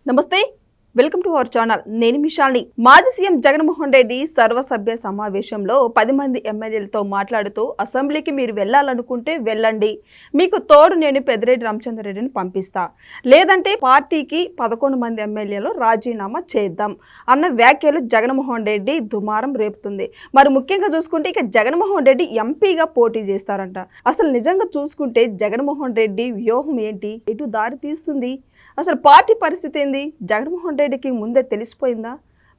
నమస్తే, welcome to our channel. నేను మిషాల్ని. మాజీ సీఎం జగన్మోహన్ రెడ్డి సర్వసభ్య సమావేశంలో 10 మంది ఎమ్మెల్యేలతో మాట్లాడుతూ అసెంబ్లీకి మీరు వెళ్ళాలనుకుంటే వెళ్ళండి, మీకు తోడు నేను పెద్దిరెడ్డి రామచంద్రారెడ్డిని పంపిస్తా, లేదంటే పార్టీకి 11 మంది ఎమ్మెల్యేలు రాజీనామా చేద్దాం అన్న వ్యాఖ్యలు జగన్మోహన్ రెడ్డి దుమారం రేపుతుంది. మరి ముఖ్యంగా చూసుకుంటే ఇక జగన్మోహన్ రెడ్డి ఎంపీగా పోటీ చేస్తారంట. అసలు నిజంగా చూసుకుంటే జగన్మోహన్ రెడ్డి వ్యూహం ఏంటి, ఎటు దారి తీస్తుంది, అసలు పార్టీ పరిస్థితి ఏంది, జగన్మోహన్ రెడ్డికి ముందే తెలిసిపోయిందా,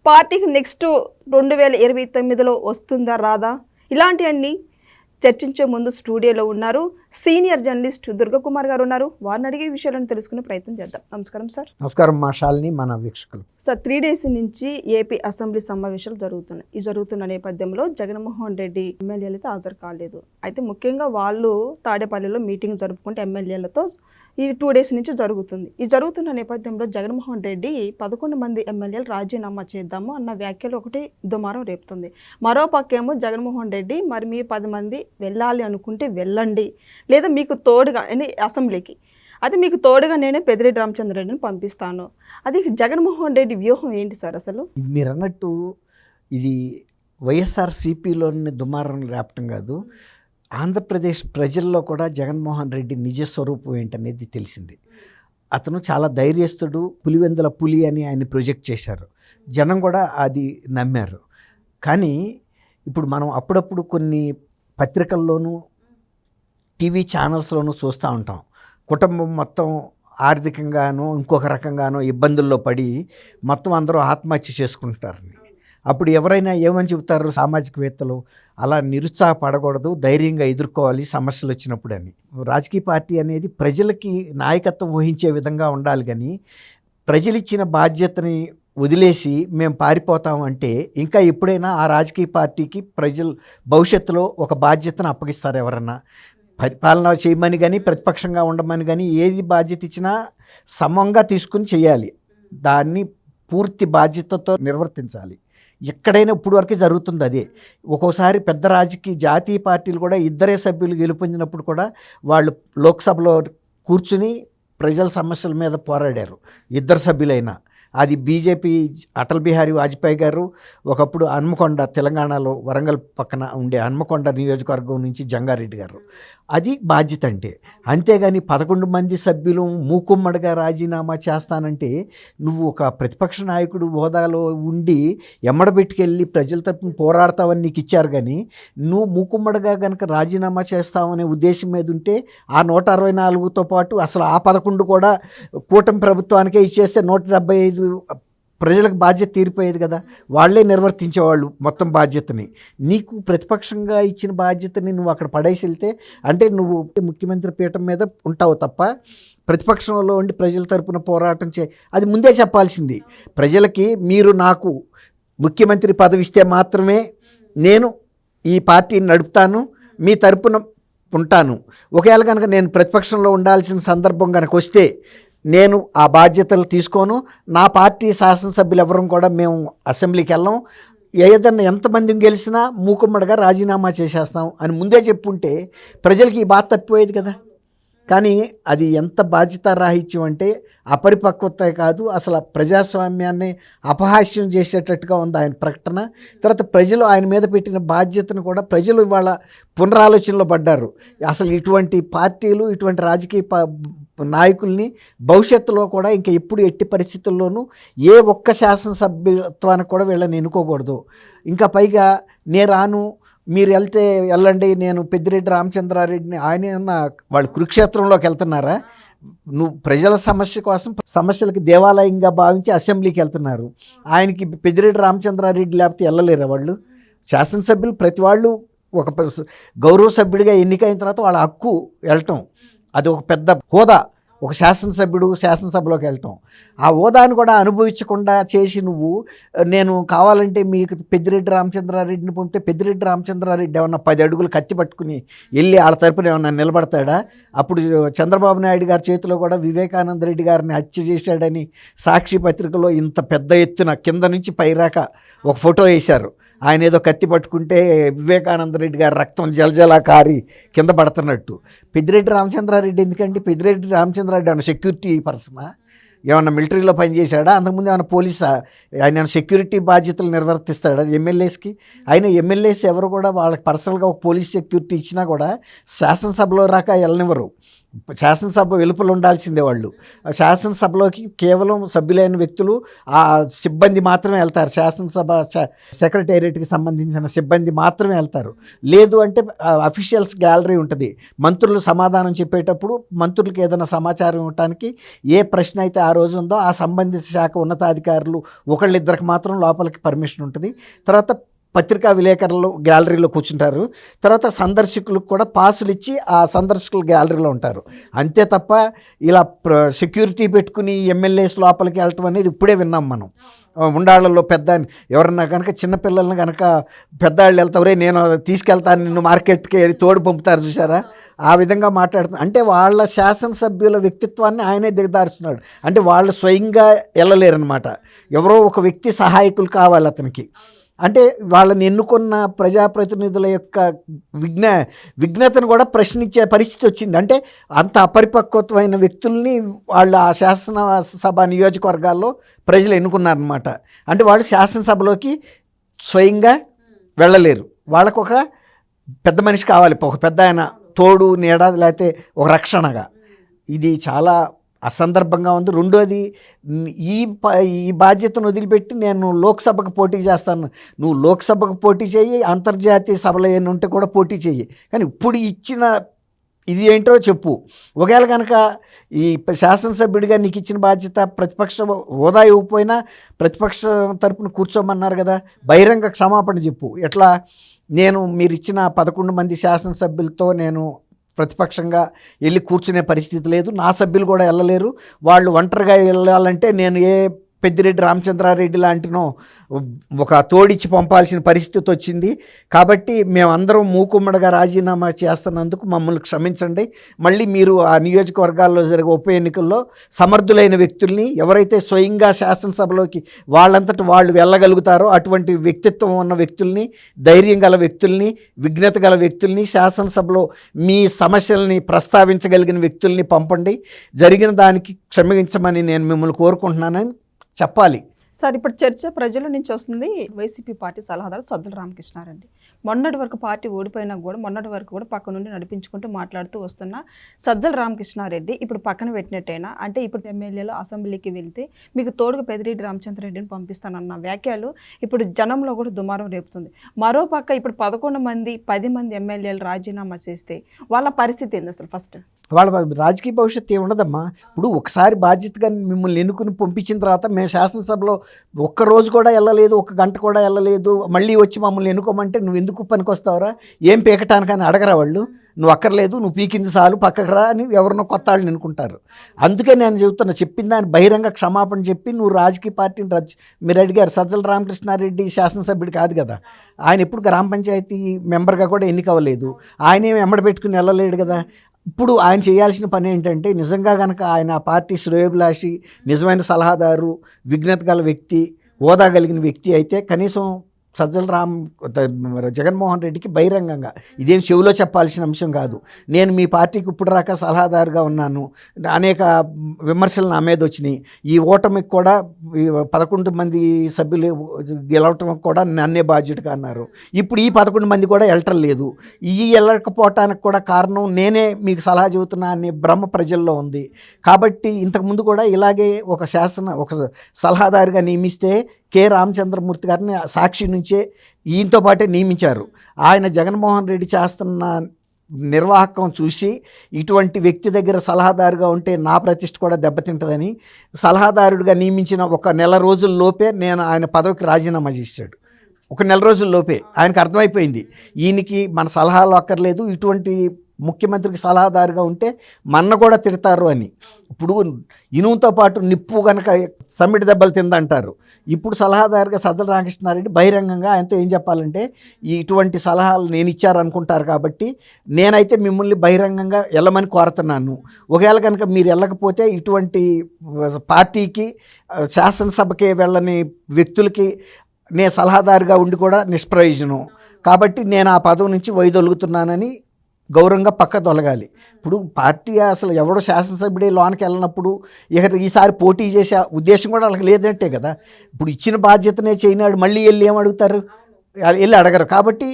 పార్టీకి నెక్స్ట్ 2029లో వస్తుందా రాదా, ఇలాంటివన్నీ చర్చించే ముందు స్టూడియోలో ఉన్నారు సీనియర్ జర్నలిస్ట్ దుర్గకుమార్ గారు ఉన్నారు. వారిని అడిగే విషయాలను తెలుసుకునే ప్రయత్నం చేద్దాం. నమస్కారం సార్. నమస్కారం మా శాలిని, మన వీక్షకులు. సార్, 3 days నుంచి ఏపీ అసెంబ్లీ సమావేశాలు జరుగుతున్నాయి. ఈ జరుగుతున్న నేపథ్యంలో జగన్మోహన్ రెడ్డి ఎమ్మెల్యేలతో హాజరు కాలేదు. అయితే ముఖ్యంగా వాళ్ళు తాడేపల్లిలో మీటింగ్ జరుపుకుంటే ఎమ్మెల్యేలతో ఇది 2 days నుంచి జరుగుతుంది. ఈ జరుగుతున్న నేపథ్యంలో జగన్మోహన్ రెడ్డి 11 మంది ఎమ్మెల్యేలు రాజీనామా చేద్దాము అన్న వ్యాఖ్యలు ఒకటి దుమారం రేపుతుంది. మరో పక్కేమో జగన్మోహన్ రెడ్డి మరి మీరు 10 మంది వెళ్ళాలి అనుకుంటే వెళ్ళండి, లేదా మీకు తోడుగా అసెంబ్లీకి, అది మీకు తోడుగా నేను పెద్దిరెడ్డి రామచంద్రారెడ్డిని పంపిస్తాను. అది జగన్మోహన్ రెడ్డి వ్యూహం ఏంటి సార్ అసలు? ఇది మీరు అన్నట్టు ఇది వైఎస్ఆర్సీపీలోని దుమారం రేపటం కాదు, ఆంధ్రప్రదేశ్ ప్రజల్లో కూడా జగన్మోహన్ రెడ్డి నిజ స్వరూపం ఏంటనేది తెలిసింది. అతను చాలా ధైర్యస్తుడు, పులివెందుల పులి అని ఆయన ప్రొజెక్ట్ చేశారు. జనం కూడా అది నమ్మారు. కానీ ఇప్పుడు మనం అప్పుడప్పుడు కొన్ని పత్రికల్లోనూ టీవీ ఛానల్స్లోనూ చూస్తూ ఉంటాం, కుటుంబం మొత్తం ఆర్థికంగానో ఇంకొక రకంగానో ఇబ్బందుల్లో పడి మొత్తం అందరూ ఆత్మహత్య చేసుకుంటారని. అప్పుడు ఎవరైనా ఏమని చెబుతారు సామాజికవేత్తలు, అలా నిరుత్సాహపడకూడదు, ధైర్యంగా ఎదుర్కోవాలి సమస్యలు వచ్చినప్పుడు అని. రాజకీయ పార్టీ అనేది ప్రజలకి నాయకత్వం వహించే విధంగా ఉండాలి, కానీ ప్రజలు ఇచ్చిన బాధ్యతని వదిలేసి మేము పారిపోతామంటే ఇంకా ఎప్పుడైనా ఆ రాజకీయ పార్టీకి ప్రజలు భవిష్యత్తులో ఒక బాధ్యతను అప్పగిస్తారు. ఎవరన్నా పరిపాలన చేయమని కానీ ప్రతిపక్షంగా ఉండమని కానీ ఏది బాధ్యత ఇచ్చినా సమంగా తీసుకుని చేయాలి, దాన్ని పూర్తి బాధ్యతతో నిర్వర్తించాలి. ఎక్కడైనా ఇప్పుడు వరకే జరుగుతుంది అదే. ఒక్కోసారి పెద్ద రాజకీయ జాతీయ పార్టీలు కూడా 2 సభ్యులు గెలుపొందినప్పుడు కూడా వాళ్ళు లోక్సభలో కూర్చుని ప్రజల సమస్యల మీద పోరాడారు, 2 సభ్యులైనా. అది బీజేపీ అటల్ బిహారీ వాజ్పేయి గారు ఒకప్పుడు హన్మకొండ, తెలంగాణలో వరంగల్ పక్కన ఉండే హన్మకొండ నియోజకవర్గం నుంచి జంగారెడ్డి గారు. అది బాధ్యత అంటే. అంతేగాని 11 మంది సభ్యులు మూకుమ్మడిగా రాజీనామా చేస్తానంటే నువ్వు ఒక ప్రతిపక్ష నాయకుడు హోదాలో ఉండి ఎమ్మడబెట్టుకెళ్ళి ప్రజల తరపున పోరాడతావని నీకు ఇచ్చారు. కానీ నువ్వు మూకుమ్మడిగా కనుక రాజీనామా చేస్తావనే ఉద్దేశం మీద ఉంటే ఆ 164తో పాటు అసలు ఆ 11 కూడా కూటమి ప్రభుత్వానికే ఇచ్చేస్తే 175 ప్రజలకు బాధ్యత తీరిపోయేది కదా, వాళ్ళే నిర్వర్తించేవాళ్ళు మొత్తం బాధ్యతని. నీకు ప్రతిపక్షంగా ఇచ్చిన బాధ్యతని నువ్వు అక్కడ పడేసి వెళ్తే అంటే నువ్వు ముఖ్యమంత్రి పీఠం మీద ఉంటావు తప్ప ప్రతిపక్షంలో ఉండి ప్రజల తరపున పోరాటం అది ముందే చెప్పాల్సింది. ప్రజలకి మీరు నాకు ముఖ్యమంత్రి పదవి ఇస్తే మాత్రమే నేను ఈ పార్టీని నడుపుతాను, మీ తరపున ఉంటాను. ఒకవేళ కనుక నేను ప్రతిపక్షంలో ఉండాల్సిన సందర్భం కనుక వస్తే నేను ఆ బాధ్యతలు తీసుకోను, నా పార్టీ శాసనసభ్యులు ఎవరం కూడా మేము అసెంబ్లీకి వెళ్ళాం, ఏదన్నా ఎంతమందిని గెలిచినా మూకుమ్మడిగా రాజీనామా చేసేస్తాం అని ముందే చెప్పుంటే ప్రజలకి ఈ బాధ తప్పిపోయేది కదా. కానీ అది ఎంత బాధ్యతారాహిత్యం అంటే అపరిపక్వత కాదు, అసలు ప్రజాస్వామ్యాన్ని అపహాస్యం చేసేటట్టుగా ఉంది ఆయన ప్రకటన. తర్వాత ప్రజలు ఆయన మీద పెట్టిన బాధ్యతను కూడా ప్రజలు ఇవాళ పునరాలోచనలో పడ్డారు. అసలు ఇటువంటి పార్టీలు, ఇటువంటి రాజకీయ నాయకుల్ని భవిష్యత్తులో కూడా ఇంకా ఎప్పుడు ఎట్టి పరిస్థితుల్లోనూ ఏ ఒక్క శాసనసభ్యత్వానికి కూడా వీళ్ళని ఎన్నుకోకూడదు. ఇంకా పైగా నేను రాను, మీరు వెళ్తే వెళ్ళండి, నేను పెద్దిరెడ్డి రామచంద్రారెడ్డిని, ఆయన వాళ్ళు కురుక్షేత్రంలోకి వెళ్తున్నారా? నువ్వు ప్రజల సమస్య కోసం సమస్యలకి దేవాలయంగా భావించి అసెంబ్లీకి వెళ్తున్నారు. ఆయనకి పెద్దిరెడ్డి రామచంద్రారెడ్డి లేకపోతే వెళ్ళలేరా వాళ్ళు? శాసనసభ్యులు ప్రతి వాళ్ళు ఒక గౌరవ సభ్యుడిగా ఎన్నికైన తర్వాత వాళ్ళ హక్కు వెళ్ళటం, అది ఒక పెద్ద హోదా. ఒక శాసనసభ్యుడు శాసనసభలోకి వెళ్ళటం, ఆ హోదాను కూడా అనుభవించకుండా చేసి నువ్వు నేను కావాలంటే మీకు పెద్దిరెడ్డి రామచంద్రారెడ్డిని పంపితే పెద్దిరెడ్డి రామచంద్రారెడ్డి ఏమన్నా 10 అడుగులు కత్తి పట్టుకుని వెళ్ళి వాళ్ళ తరపున ఏమన్నా నిలబడతాడా? అప్పుడు చంద్రబాబు నాయుడు గారి చేతిలో కూడా వివేకానంద రెడ్డి గారిని హత్య చేశాడని సాక్షి పత్రికలో ఇంత పెద్ద ఎత్తున కింద నుంచి పైరాక ఒక ఫోటో వేశారు. ఆయన ఏదో కత్తి పట్టుకుంటే వివేకానంద రెడ్డి గారి రక్తం జలజలా కారి కింద పడుతున్నట్టు. పెద్దిరెడ్డి రామచంద్రారెడ్డి ఎందుకంటే పెద్దిరెడ్డి రామచంద్రారెడ్డి అన్న సెక్యూరిటీ పర్సనా? ఏమన్నా మిలిటరీలో పనిచేశాడా, అంతకుముందు ఏమైనా పోలీసా, ఆయన సెక్యూరిటీ బాధ్యతలు నిర్వర్తిస్తాడా ఎమ్మెల్యేస్కి? ఆయన ఎమ్మెల్యేస్ ఎవరు కూడా వాళ్ళకి పర్సనల్గా ఒక పోలీస్ సెక్యూరిటీ ఇచ్చినా కూడా శాసనసభలో రాక వెళ్ళనివ్వరు. శాసనసభ వెలుపల ఉండాల్సిందే వాళ్ళు. శాసనసభలోకి కేవలం సభ్యులైన వ్యక్తులు, ఆ సిబ్బంది మాత్రమే వెళ్తారు. శాసనసభ సెక్రటేరియట్కి సంబంధించిన సిబ్బంది మాత్రమే వెళ్తారు. లేదు అంటే అఫీషియల్స్ గ్యాలరీ ఉంటుంది. మంత్రులు సమాధానం చెప్పేటప్పుడు మంత్రులకి ఏదైనా సమాచారం ఇవ్వడానికి ఏ ప్రశ్న అయితే ఆ రోజు ఉందో ఆ సంబంధిత శాఖ ఉన్నతాధికారులు ఒకళ్ళిద్దరికి మాత్రం లోపలికి పర్మిషన్ ఉంటుంది. తర్వాత పత్రికా విలేకరులు గ్యాలరీలో కూర్చుంటారు. తర్వాత సందర్శకులకు కూడా పాసులు ఇచ్చి ఆ సందర్శకులు గ్యాలరీలో ఉంటారు. అంతే తప్ప ఇలా సెక్యూరిటీ పెట్టుకుని ఎమ్మెల్యేస్ లోపలికి వెళ్ళటం అనేది ఇప్పుడే విన్నాం మనం. ఉండాళ్ళలో పెద్ద ఎవరన్నా కనుక చిన్నపిల్లల్ని కనుక పెద్దవాళ్ళు వెళ్తారే, నేను తీసుకెళ్తాను నిన్ను మార్కెట్కి తోడు పంపుతారు చూసారా, ఆ విధంగా మాట్లాడుతున్నారు. అంటే వాళ్ళ శాసనసభ్యుల వ్యక్తిత్వాన్ని ఆయనే దిగదారుస్తున్నాడు. అంటే వాళ్ళు స్వయంగా వెళ్ళలేరనమాట. ఎవరో ఒక వ్యక్తి సహాయకులు కావాలి అతనికి. అంటే వాళ్ళని ఎన్నుకున్న ప్రజాప్రతినిధుల యొక్క విఘ్నతను కూడా ప్రశ్నించే పరిస్థితి వచ్చింది. అంటే అంత అపరిపక్వమైన వ్యక్తుల్ని వాళ్ళు ఆ శాసనసభ నియోజకవర్గాల్లో ప్రజలు ఎన్నుకున్నారనమాట. అంటే వాళ్ళు శాసనసభలోకి స్వయంగా వెళ్ళలేరు. వాళ్ళకు ఒక పెద్ద మనిషి కావాలి, ఒక పెద్ద ఆయన తోడు నీడ, లేకపోతే ఒక రక్షణగా. ఇది చాలా అసందర్భంగా ఉంది. రెండోది, ఈ బాధ్యతను వదిలిపెట్టి నేను లోక్సభకు పోటీ చేస్తాను. నువ్వు లోక్సభకు పోటీ చేయి, అంతర్జాతీయ సభలు ఏమైనా ఉంటే కూడా పోటీ చెయ్యి, కానీ ఇప్పుడు ఇచ్చిన ఇది ఏంటో చెప్పు. ఒకవేళ కనుక ఈ శాసనసభ్యుడిగా నీకు ఇచ్చిన బాధ్యత ప్రతిపక్ష హోదా ఇవ్వకపోయినా ప్రతిపక్ష తరపున కూర్చోమన్నారు కదా, బహిరంగ క్షమాపణ చెప్పు. ఎట్లా, మీరు ఇచ్చిన 11 మంది శాసనసభ్యులతో నేను ప్రతిపక్షంగా వెళ్ళి కూర్చునే పరిస్థితి లేదు, నా సభ్యులు కూడా వెళ్ళలేరు, వాళ్ళు ఒంటరిగా వెళ్ళాలంటే నేను ఏ పెద్దిరెడ్డి రామచంద్రారెడ్డి లాంటినో ఒక తోడిచ్చి పంపాల్సిన పరిస్థితి వచ్చింది. కాబట్టి మేమందరం మూకుమ్మడిగా రాజీనామా చేస్తున్నందుకు మమ్మల్ని క్షమించండి. మళ్ళీ మీరు ఆ నియోజకవర్గాల్లో జరిగే ఉప ఎన్నికల్లో సమర్థులైన వ్యక్తుల్ని, ఎవరైతే స్వయంగా శాసనసభలోకి వాళ్ళంతటి వాళ్ళు వెళ్ళగలుగుతారో అటువంటి వ్యక్తిత్వం ఉన్న వ్యక్తుల్ని, ధైర్యం గల వ్యక్తుల్ని, విఘ్నత గల వ్యక్తుల్ని, శాసనసభలో మీ సమస్యల్ని ప్రస్తావించగలిగిన వ్యక్తుల్ని పంపండి. జరిగిన దానికి క్షమించమని నేను మిమ్మల్ని కోరుకుంటున్నానని చెప్పాలి. సార్, ఇప్పుడు చర్చ ప్రజల నుంచి వస్తుంది. వైసీపీ పార్టీ సలహాదారు సజ్జల రామకృష్ణారెడ్డి మొన్నటి వరకు పార్టీ ఓడిపోయినా కూడా మొన్నటి వరకు కూడా పక్క నుండి నడిపించుకుంటూ మాట్లాడుతూ వస్తున్న సజ్జల రామకృష్ణారెడ్డి ఇప్పుడు పక్కన పెట్టినట్టయినా, అంటే ఇప్పుడు ఎమ్మెల్యేలు అసెంబ్లీకి వెళ్తే మీకు తోడుగా పెద్దిరెడ్డి రామచంద్రారెడ్డిని పంపిస్తానన్న వ్యాఖ్యలు ఇప్పుడు జనంలో కూడా దుమారం రేపుతుంది. మరోపక్క ఇప్పుడు 11 మంది 10 మంది ఎమ్మెల్యేలు రాజీనామా చేస్తే వాళ్ళ పరిస్థితి ఏంది అసలు? ఫస్ట్ వాళ్ళ రాజకీయ భవిష్యత్తు ఏముండదమ్మా. ఇప్పుడు ఒకసారి బాధ్యతగా మిమ్మల్ని ఎన్నుకుని పంపించిన తర్వాత మేము శాసనసభలో ఒక్కరోజు కూడా వెళ్ళలేదు, 1 గంట కూడా వెళ్ళలేదు, మళ్ళీ వచ్చి మమ్మల్ని ఎన్నుకోమంటే నువ్వు ఎందుకు పనికొస్తావురా, ఏం పీకటానికని అడగరా వాళ్ళు? నువ్వు అక్కర్లేదు, నువ్వు పీకింది చాలు, పక్కకు రా అని ఎవరినో కొత్త వాళ్ళని ఎన్నుకుంటారు. అందుకే నేను చెబుతున్నా, చెప్పిన దాన్ని బహిరంగ క్షమాపణ చెప్పి నువ్వు రాజకీయ పార్టీని మీరు అడిగారు. సజ్జల రామకృష్ణారెడ్డి శాసనసభ్యుడు కాదు కదా, ఆయన ఎప్పుడు గ్రామ పంచాయతీ మెంబర్గా కూడా ఎన్నికవ్వలేదు, ఆయనేమి వెంబడి పెట్టుకుని వెళ్ళలేడు కదా. ఇప్పుడు ఆయన చేయాల్సిన పని ఏంటంటే, నిజంగా కనుక ఆయన ఆ పార్టీ శ్రేయోభిలాషి, నిజమైన సలహాదారు, విఘ్నత గల వ్యక్తి, హోదా కలిగిన వ్యక్తి అయితే కనీసం జగన్మోహన్ రెడ్డికి బహిరంగంగా, ఇదేం చెవిలో చెప్పాల్సిన అంశం కాదు, నేను మీ పార్టీకి ఇప్పుడు రాక సలహాదారుగా ఉన్నాను, అనేక విమర్శలు నా మీద వచ్చినాయి, ఈ ఓటమికి కూడా 11 మంది సభ్యులు గెలవటం కూడా నన్నే బాధ్యుడిగా అన్నారు. ఇప్పుడు ఈ 11 మంది కూడా వెళ్ళటం లేదు, వెళ్ళకపోవటానికి కూడా కారణం నేనే మీకు సలహా చెబుతున్నా అనే భ్రమ ప్రజల్లో ఉంది. కాబట్టి ఇంతకుముందు కూడా ఇలాగే ఒక సలహాదారుగా నియమిస్తే కె రామచంద్రమూర్తి గారిని సాక్షి నుంచే ఈయనతో పాటే నియమించారు. ఆయన జగన్మోహన్ రెడ్డి చేస్తున్న నిర్వాహకం చూసి ఇటువంటి వ్యక్తి దగ్గర సలహాదారుగా ఉంటే నా ప్రతిష్ట కూడా దెబ్బతింటుందని సలహాదారుడిగా నియమించిన 1 నెల రోజుల్లోపే నేను ఆయన పదవికి రాజీనామా చేశాడు. 1 నెల రోజుల్లోపే ఆయనకు అర్థమైపోయింది, ఈయనకి మన సలహాలు అక్కర్లేదు, ఇటువంటి ముఖ్యమంత్రికి సలహాదారుగా ఉంటే మన్న కూడా తిడతారు అని. ఇప్పుడు ఇనుముతో పాటు నిప్పు కనుక సమ్మిడి దెబ్బలు తిందంటారు. ఇప్పుడు సలహాదారుగా సజ్జల రామకృష్ణారెడ్డి బహిరంగంగా ఆయనతో ఏం చెప్పాలంటే, ఇటువంటి సలహాలు నేను ఇచ్చారనుకుంటారు కాబట్టి నేనైతే మిమ్మల్ని బహిరంగంగా వెళ్ళమని కోరుతున్నాను. ఒకవేళ కనుక మీరు వెళ్ళకపోతే ఇటువంటి పార్టీకి, శాసనసభకే వెళ్ళని వ్యక్తులకి నేను సలహాదారుగా ఉండి కూడా నిష్ప్రయోజనం, కాబట్టి నేను ఆ పదవి నుంచి వైదొలుగుతున్నానని గౌరవంగా పక్క తొలగాలి. ఇప్పుడు పార్టీ అసలు ఎవడో శాసనసభ్యుడే లోనికి వెళ్ళినప్పుడు ఇక ఈసారి పోటీ చేసే ఉద్దేశం కూడా వాళ్ళకి లేదంటే కదా. ఇప్పుడు ఇచ్చిన బాధ్యతనే చేయనాడు మళ్ళీ వెళ్ళి ఏమడుగుతారు, వెళ్ళి అడగరు. కాబట్టి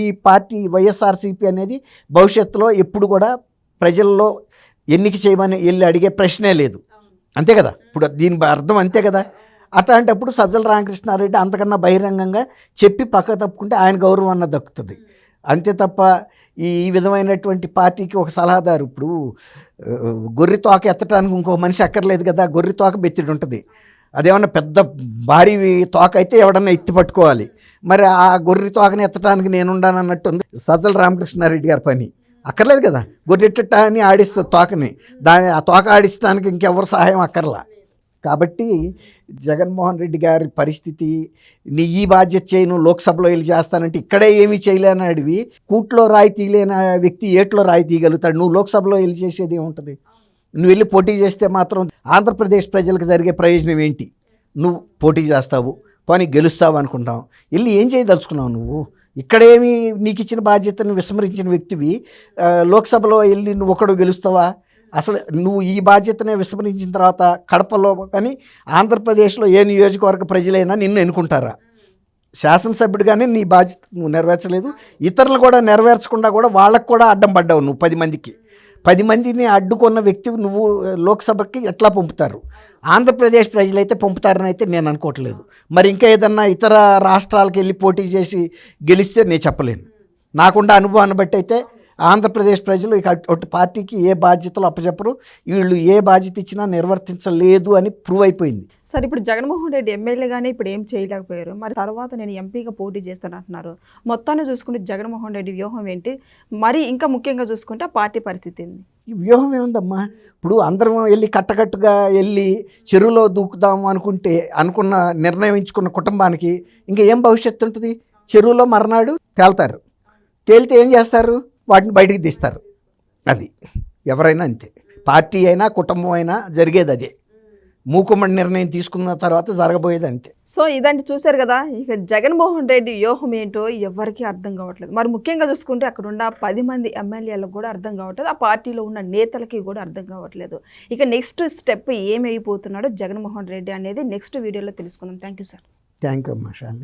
ఈ పార్టీ వైఎస్ఆర్సీపీ అనేది భవిష్యత్తులో ఎప్పుడు కూడా ప్రజల్లో ఎన్నిక చేయమని వెళ్ళి అడిగే ప్రశ్నే లేదు, అంతే కదా. ఇప్పుడు దీని అర్థం అంతే కదా. అట్లాంటప్పుడు సజ్జల రామకృష్ణారెడ్డి అంతకన్నా బహిరంగంగా చెప్పి పక్క తప్పుకుంటే ఆయన గౌరవం అన్న దక్కుతుంది, అంతే తప్ప ఈ విధమైనటువంటి పార్టీకి ఒక సలహాదారు. ఇప్పుడు గొర్రె తోక ఎత్తడానికి ఇంకో మనిషి అక్కర్లేదు కదా, గొర్రె తోక బెత్తిడి ఉంటుంది. అదేమన్నా పెద్ద భారీ తోక అయితే ఎవడన్నా ఎత్తి పట్టుకోవాలి, మరి ఆ గొర్రె తోకని ఎత్తడానికి నేనుండాను అన్నట్టు ఉంది సజ్జల రామకృష్ణారెడ్డి గారి పని. అక్కర్లేదు కదా, గొర్రెట్ట అని ఆడిస్తుంది తోకని, ఆ తోక ఆడిస్తానికి ఇంకెవరు సహాయం అక్కర్లా. కాబట్టి జగన్మోహన్ రెడ్డి గారి పరిస్థితి, నీ ఈ బాధ్యత చేయి, నువ్వు లోక్సభలో వెళ్ళి చేస్తానంటే ఇక్కడే ఏమీ చేయలేని అడివి, కూట్లో రాయి తీయలేని వ్యక్తి ఏట్లో రాయి తీయగలుగుతాడు. నువ్వు లోక్సభలో వెళ్ళి చేసేది ఏముంటుంది? నువ్వు వెళ్ళి పోటీ చేస్తే మాత్రం ఆంధ్రప్రదేశ్ ప్రజలకు జరిగే ప్రయోజనం ఏంటి? నువ్వు పోటీ చేస్తావు, పోనీ గెలుస్తావు అనుకుంటావు, వెళ్ళి ఏం చేయదలుచుకున్నావు నువ్వు? ఇక్కడేమి నీకు ఇచ్చిన బాధ్యతను విస్మరించిన వ్యక్తివి లోక్సభలో వెళ్ళి నువ్వు ఒకడు గెలుస్తావా? అసలు నువ్వు ఈ బాధ్యతనే విస్మరించిన తర్వాత కడపలో కానీ ఆంధ్రప్రదేశ్లో ఏ నియోజకవర్గ ప్రజలైనా నిన్ను ఎన్నుకుంటారా? శాసనసభ్యుడిగానే నీ బాధ్యత నువ్వు నెరవేర్చలేదు, ఇతరులు కూడా నెరవేర్చకుండా కూడా వాళ్ళకు కూడా అడ్డం పడ్డావు నువ్వు. 10 మందిని అడ్డుకున్న వ్యక్తివి నువ్వు లోక్సభకి ఎట్లా పంపుతారు? ఆంధ్రప్రదేశ్ ప్రజలైతే పంపుతారని అయితే నేను అనుకోవట్లేదు. మరి ఇంకా ఏదన్నా ఇతర రాష్ట్రాలకు వెళ్ళి పోటీ చేసి గెలిస్తే నేను చెప్పలేను. నాకుండా అనుభవాన్ని బట్టి అయితే ఆంధ్రప్రదేశ్ ప్రజలు ఇక అటు పార్టీకి ఏ బాధ్యతలు అప్పచెప్పరు, వీళ్ళు ఏ బాధ్యత ఇచ్చినా నిర్వర్తించలేదు అని ప్రూవ్ అయిపోయింది. సార్, ఇప్పుడు జగన్మోహన్ రెడ్డి ఎమ్మెల్యేగానే ఇప్పుడు ఏం చేయలేకపోయారు, మరి తర్వాత నేను ఎంపీగా పోటీ చేస్తాను అంటున్నారు. మొత్తాన్ని చూసుకుంటే జగన్మోహన్ రెడ్డి వ్యూహం ఏంటి, మరి ఇంకా ముఖ్యంగా చూసుకుంటే పార్టీ పరిస్థితి ఏంది? ఈ వ్యూహం ఏముందమ్మా? ఇప్పుడు అందరం వెళ్ళి కట్టకట్టుగా వెళ్ళి చెరువులో దూకుదాము అనుకున్న నిర్ణయించుకున్న కుటుంబానికి ఇంకా ఏం భవిష్యత్తు ఉంటుంది? చెరువులో మర్నాడు తేలుతారు, తేలితే ఏం చేస్తారు? వాటిని బయటికి తీస్తారు. అది ఎవరైనా అంతే, పార్టీ అయినా కుటుంబం అయినా జరిగేది అదే. మూకుమ్మడి నిర్ణయం తీసుకున్న తర్వాత జరగబోయేది అంతే. సో ఇదంటే చూశారు కదా, ఇక జగన్మోహన్ రెడ్డి వ్యూహం ఏంటో ఎవరికి అర్థం కావట్లేదు. మరి ముఖ్యంగా చూసుకుంటే అక్కడ ఉన్న 10 మంది ఎమ్మెల్యేలకు కూడా అర్థం కావట్లేదు, ఆ పార్టీలో ఉన్న నేతలకి కూడా అర్థం కావట్లేదు. ఇక నెక్స్ట్ స్టెప్ ఏమైపోతున్నాడో జగన్మోహన్ రెడ్డి అనేది నెక్స్ట్ వీడియోలో తెలుసుకుందాం. Thank you sir. Thank you అమ్మా శాలిని.